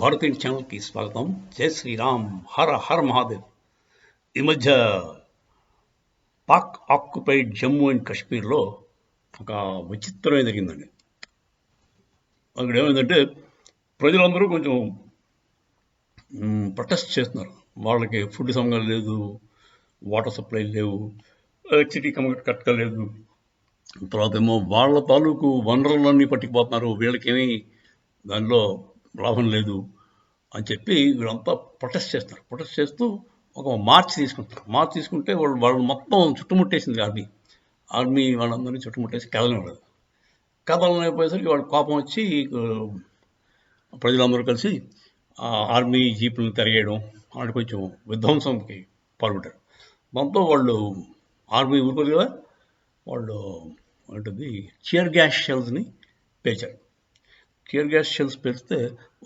భారతీయ ఛానల్కి స్వాగతం. జై శ్రీరామ్, హర హర మహాదేవ్. ఈ మధ్య పాక్ ఆక్యుపైడ్ జమ్మూ అండ్ కాశ్మీర్లో ఒక విచిత్రమే జరిగిందండి. అక్కడ ఏమైందంటే ప్రజలందరూ కొంచెం ప్రొటెస్ట్ చేస్తున్నారు. వాళ్ళకి ఫుడ్ సమంగా లేదు, వాటర్ సప్లై లేవు, ఎలక్ట్రిసిటీ కట్టలేదు. తర్వాత ఏమో వాళ్ళ తాలూకు వనరులన్నీ పట్టుకుపోతున్నారు, వీళ్ళకేమీ దానిలో లాభం లేదు అని చెప్పి వీళ్ళంతా ప్రొటెస్ట్ చేస్తారు. ప్రొటెస్ట్ చేస్తూ ఒక మార్చ్ తీసుకుంటారు. మార్చ్ తీసుకుంటే వాళ్ళు మొత్తం చుట్టుముట్టేసింది ఆర్మీ వాళ్ళందరినీ చుట్టుముట్టేసి కదలలేదు. కదలలేకపోయేసరికి వాళ్ళ కోపం వచ్చి ప్రజలందరూ కలిసి ఆర్మీ జీపులను తిరగేయడం, వాళ్ళు కొంచెం విధ్వంసంకి పాల్పడ్డారు. దాంతో వాళ్ళు ఆర్మీ ఊరుకోదు కదా, వాళ్ళు ఉంటుంది టియర్ గ్యాస్ షెల్స్ని పేల్చారు. టియర్ గ్యాస్ షెల్స్ పెడితే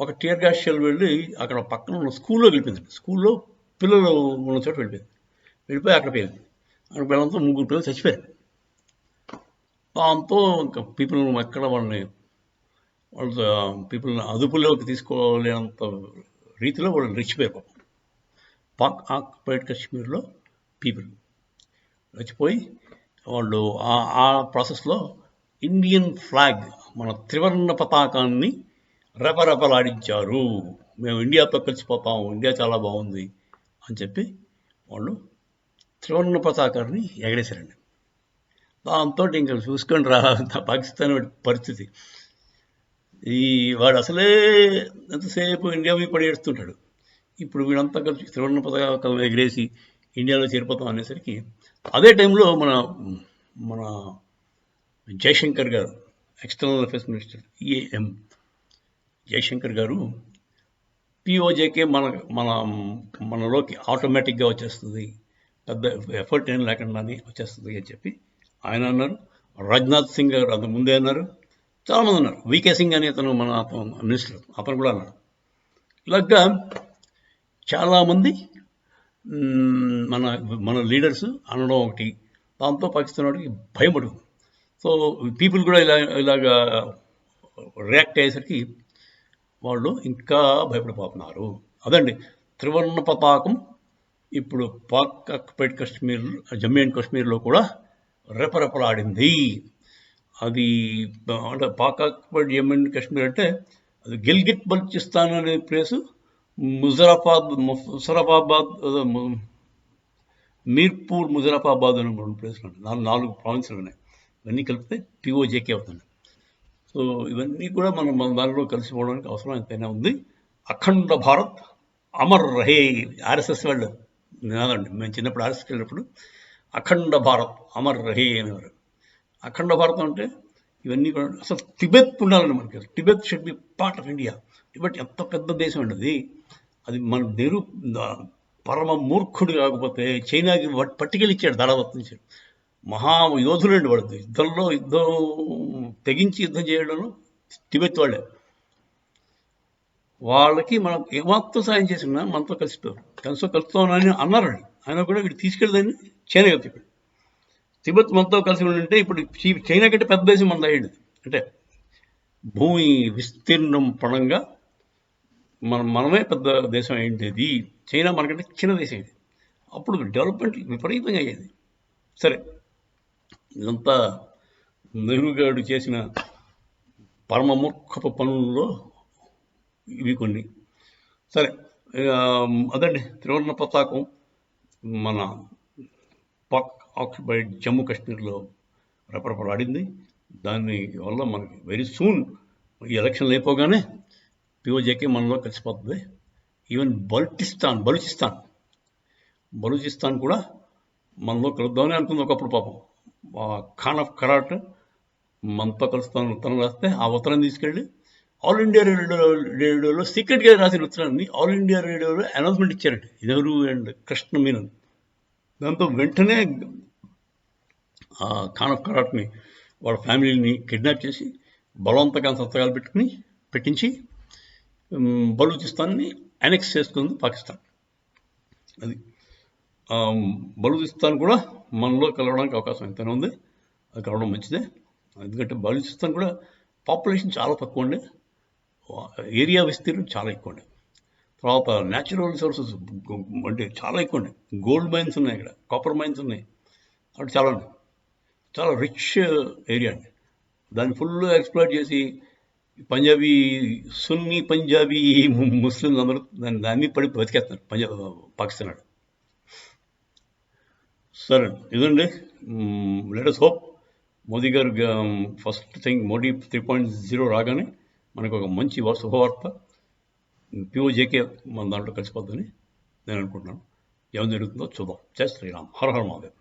ఒక టియర్ గ్యాస్ షెల్ వెళ్ళి అక్కడ పక్కన ఉన్న స్కూల్లో వెళ్ళిపోయింది. స్కూల్లో పిల్లలు ఉన్న చోట వెళ్ళిపోయి అక్కడ పేలింది. అక్కడ పిల్లలతో 3 పిల్లలు చచ్చిపోయారు. దాంతో ఇంకా పీపుల్ ఎక్కడ పీపుల్ని అదుపులోకి తీసుకోలేనంత రీతిలో వాళ్ళు రెచ్చిపోయారు. పాక్ ఆక్యుపైడ్ కాశ్మీర్లో పీపుల్ రెచ్చిపోయి వాళ్ళు ఆ ప్రాసెస్లో ఇండియన్ ఫ్లాగ్, మన త్రివర్ణ పతాకాన్ని రెపరెపలాడించారు. మేము ఇండియాతో కలిసిపోతాం, ఇండియా చాలా బాగుంది అని చెప్పి వాళ్ళు త్రివర్ణ పతాకాన్ని ఎగరేశారండి. దాంతో ఇంకా చూసుకొని పాకిస్తాన్ పరిస్థితి. వాడు అసలే ఎంతసేపు ఇండియా మీద పడేస్తుంటాడు. ఇప్పుడు వీళ్ళంతా కలిసి త్రివర్ణ పతాకం ఎగరేసి ఇండియాలో చేరిపోతాం అనేసరికి అదే టైంలో మన జయశంకర్ గారు, external affairs minister EAM Jaishankar గారు, POJK మనలోకి ఆటోమేటిక్గా వచ్చేస్తుంది, పెద్ద ఎఫర్ట్ ఏం లేకుండానే వచ్చేస్తుంది అని చెప్పి ఆయన అన్నారు. రాజ్నాథ్ సింగ్ గారు అంతకు ముందే అన్నారు. చాలామంది ఉన్నారు. VK సింగ్ అని అతను మినిస్టర్, అతను కూడా అన్నారు. ఇలాగా చాలామంది మన లీడర్స్ అనడం ఒకటి, దాంతో పాకిస్తాన్ వాడికి భయం పడుతుంది. సో పీపుల్ కూడా ఇలాగా రియాక్ట్ అయ్యేసరికి వాళ్ళు ఇంకా భయపడిపోతున్నారు. అదండి, త్రివర్ణ పతాకం ఇప్పుడు పాక్ ఆక్యుపైడ్ కాశ్మీర్, జమ్మూ అండ్ కాశ్మీర్లో కూడా రెపరెపలాడింది. అది అంటే పాక్ ఆక్యుపైడ్ జమ్మూ అండ్ కాశ్మీర్ అంటే అది గిల్గిట్ బల్చిస్తాన్ అనే ప్లేసు, ముజరాబాద్, మీర్పూర్, ముజరాబాద్ అని 2 ప్లేసులు ఉన్నాయి. 4 ప్రావిన్సులు ఉన్నాయి. ఇవన్నీ కలిపితే POJK అవుతుంది. సో ఇవన్నీ కూడా మన దానిలో కలిసిపోవడానికి అవసరం ఎంతైనా ఉంది. అఖండ భారత్ అమర్ రహే. RSS వాళ్ళు నినాదండి. మేము చిన్నప్పుడు RSSకి వెళ్ళినప్పుడు అఖండ భారత్ అమర్ రహే అనేవారు. అఖండ భారతం అంటే ఇవన్నీ కూడా అసలు టిబెత్ ఉండాలండి మనకి. Tibet should be part of India. Tibet ఎంత పెద్ద దేశం అండి అది మన పరమ మూర్ఖుడు కాకపోతే చైనాకి పట్టుకెళ్ళి ఇచ్చాడు, దారాదత్తించాడు. మహాయోధులండి వాళ్ళు. యుద్ధం తెగించి యుద్ధం చేయడంలో టిబెత్ వాళ్ళే. వాళ్ళకి మనం ఏమాత్రం సాయం చేసినా మనతో కలుస్తామని అన్నారండి. ఆయన కూడా వీడు తీసుకెళ్ళదని చైనా చెప్పాడు. తిబెత్ మనతో కలిసి ఉంటే ఇప్పుడు చైనా కంటే పెద్ద దేశం మనది అయ్యింది. అంటే భూమి విస్తీర్ణం పరంగా మనమే పెద్ద దేశం అయ్యింది. చైనా మనకంటే చిన్న దేశం అయింది. అప్పుడు డెవలప్మెంట్ విపరీతంగా అయ్యేది. సరే, ఇదంతా నెహ్రూ గారు చేసిన పరమమూర్ఖపు పనుల్లో ఇవి కొన్ని. సరే, అదండి, త్రివర్ణ పతాకం మన పాక్ ఆక్యుపైడ్ జమ్మూ కాశ్మీర్లో రెపరెపలాడింది. దాని వల్ల మనకి వెరీ సూన్ ఈ ఎలక్షన్లు అయిపోగానే POJK మనలో కలిసిపోతుంది. ఈవెన్ బలూచిస్తాన్ కూడా మనలో కలుద్దామని అనుకుంది ఒకప్పుడు. పాపం ఖాన్ ఆఫ్ ఖరాట్ మనతో కలుస్తాను ఉత్తరం రాస్తే ఆ ఉత్తరం తీసుకెళ్ళి ఆల్ ఇండియా రేడియోలో సీక్రెట్గా రాసిన ఉత్తరాన్ని ఆల్ ఇండియా రేడియోలో అనౌన్స్మెంట్ ఇచ్చారండి నెహ్రూ అండ్ కృష్ణ మీనన్. దాంతో వెంటనే ఖాన్ ఆఫ్ ఖరాట్ని, వాళ్ళ ఫ్యామిలీని కిడ్నాప్ చేసి బలవంతంగా సంతకాలు పెట్టించి బలూచిస్తాన్ని అనెక్స్ చేసుకుంది పాకిస్తాన్. అది బలూచిస్తాన్ కూడా మనలో కలవడానికి అవకాశం ఎంతైనా ఉంది. అది కలవడం మంచిదే. ఎందుకంటే బలూచిస్తాన్ కూడా పాపులేషన్ చాలా తక్కువ అండి. ఏరియా విస్తీర్ణం చాలా ఎక్కువ అండి. తర్వాత న్యాచురల్ రిసోర్సెస్ అంటే చాలా ఎక్కువ అండి. గోల్డ్ మైన్స్ ఉన్నాయి, ఇక్కడ కాపర్ మైన్స్ ఉన్నాయి, అక్కడ చాలా ఉన్నాయి. చాలా రిచ్ ఏరియా అండి. దాన్ని ఫుల్గా ఎక్స్ప్లోర్ చేసి పంజాబీ సున్నీ పంజాబీ ముస్లింలు అందరూ దాన్ని పడి బతికేస్తున్నారు పాకిస్తాన్ వాడు. సరే ఇదండి. లెట్ us హోప్ మోదీ గారు ఫస్ట్ థింగ్ మోడీ 3.0 రాగానే మనకు ఒక మంచి శుభవార్త పిఓజేకే మన దాంట్లో కలిసిపోద్దని నేను అనుకుంటున్నాను. ఏం జరుగుతుందో చూద్దాం. జై శ్రీరామ్. హర హర మహాదేవ్.